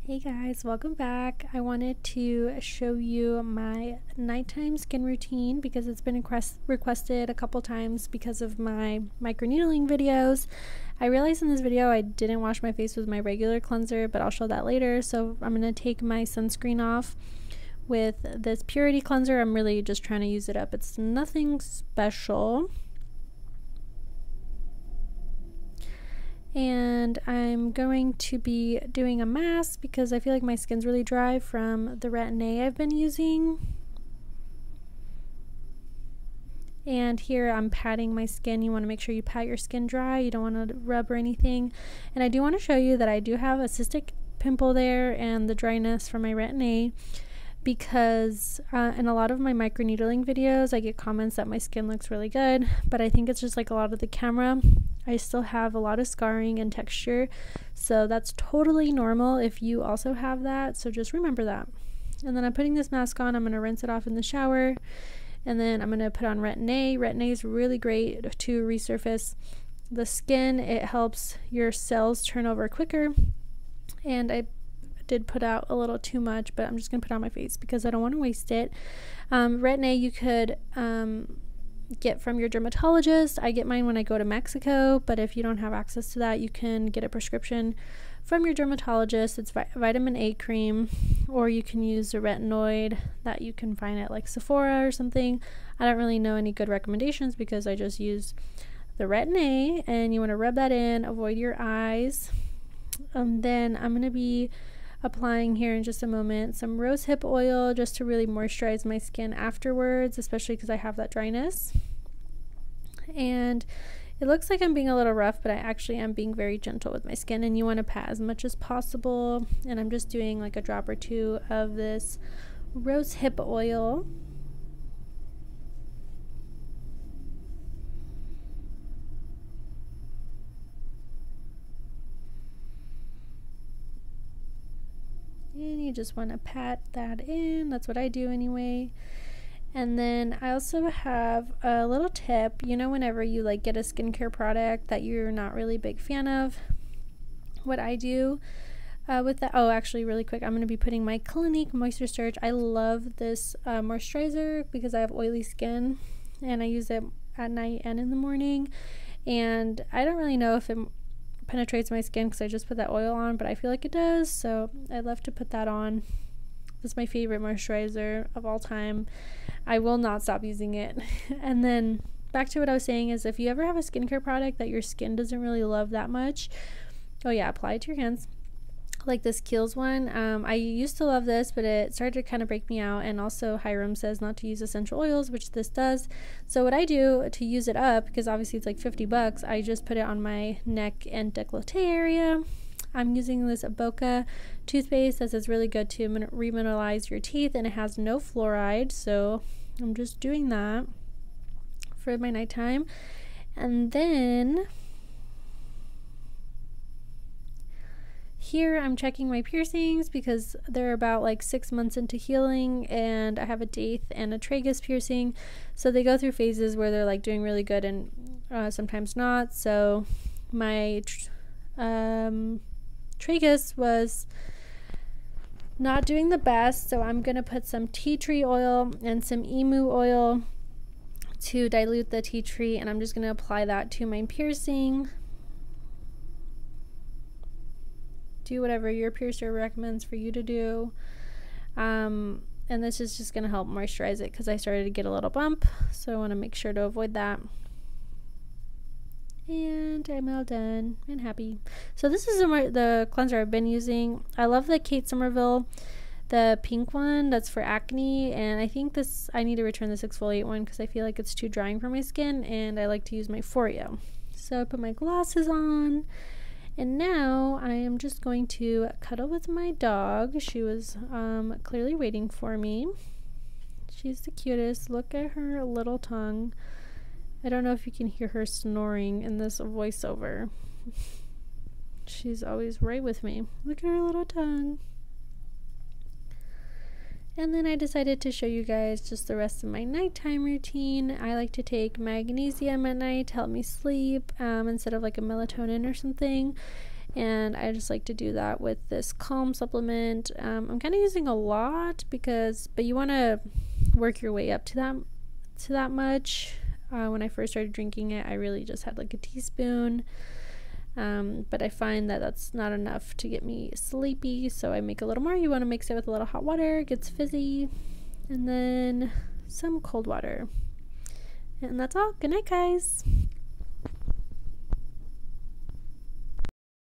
Hey guys, welcome back. I wanted to show you my nighttime skin routine because it's been requested a couple times because of my microneedling videos. I realized in this video I didn't wash my face with my regular cleanser, but I'll show that later. So I'm going to take my sunscreen off with this Purity cleanser. I'm really just trying to use it up. It's nothing special. And I'm going to be doing a mask because I feel like my skin's really dry from the Retin A I've been using. And here I'm patting my skin. You want to make sure you pat your skin dry. You don't want to rub or anything. And I do want to show you that I do have a cystic pimple there and the dryness from my Retin A, because in a lot of my microneedling videos I get comments that my skin looks really good, but I think it's just like a lot of the camera. I still have a lot of scarring and texture, so that's totally normal if you also have that, so just remember that. And then I'm putting this mask on. I'm going to rinse it off in the shower, and then I'm going to put on Retin A. Retin A is really great to resurface the skin. It helps your cells turn over quicker, and I did put out a little too much, but I'm just gonna put it on my face because I don't want to waste it. Retin A you could get from your dermatologist. I get mine when I go to Mexico, but if you don't have access to that, you can get a prescription from your dermatologist. It's vitamin A cream, or you can use a retinoid that you can find at like Sephora or something. I don't really know any good recommendations because I just use the Retin A, and you want to rub that in, avoid your eyes. Then I'm going to be applying here in just a moment some rosehip oil just to really moisturize my skin afterwards, especially because I have that dryness. And it looks like I'm being a little rough, but I actually am being very gentle with my skin, and you want to pat as much as possible. And I'm just doing like a drop or two of this rosehip oil. And you just want to pat that in. That's what I do anyway. And then I also have a little tip. You know, whenever you like get a skincare product that you're not really a big fan of, what I do with that, oh actually really quick, I'm going to be putting my Clinique Moisture Surge. I love this moisturizer because I have oily skin, and I use it at night and in the morning, and I don't really know if it penetrates my skin because I just put that oil on, but I feel like it does, so I love to put that on. It's my favorite moisturizer of all time. I will not stop using it. And then back to what I was saying is, if you ever have a skincare product that your skin doesn't really love that much, oh yeah, apply it to your hands. Like this Kiehl's one, I used to love this, but it started to kind of break me out. And also Hiram says not to use essential oils, which this does. So what I do to use it up, because obviously it's like 50 bucks, I just put it on my neck and décolleté area. I'm using this Boka toothpaste that is really good to remineralize your teeth, and it has no fluoride, so I'm just doing that for my nighttime. And then here I'm checking my piercings because they're about like 6 months into healing, and I have a daith and a tragus piercing, so they go through phases where they're like doing really good and sometimes not. So my tragus was not doing the best, so I'm gonna put some tea tree oil and some emu oil to dilute the tea tree, and I'm just gonna apply that to my piercing. Do whatever your piercer recommends for you to do, and this is just going to help moisturize it because I started to get a little bump, so I want to make sure to avoid that. And I'm all done and happy. So this is the cleanser I've been using. I love the Kate Somerville, the pink one that's for acne, and I think I need to return this exfoliate one because I feel like it's too drying for my skin, and I like to use my FOREO. So I put my glasses on. And now I am just going to cuddle with my dog. She was clearly waiting for me. She's the cutest. Look at her little tongue. I don't know if you can hear her snoring in this voiceover. She's always right with me. Look at her little tongue. And then I decided to show you guys just the rest of my nighttime routine. I like to take magnesium at night to help me sleep instead of like a melatonin or something. and I just like to do that with this calm supplement. I'm kind of using a lot but you want to work your way up to that much. When I first started drinking it, I really just had like a teaspoon, but I find that that's not enough to get me sleepy, so I make a little more. You want to mix it with a little hot water, it gets fizzy, and then some cold water, and that's all. Good night, guys.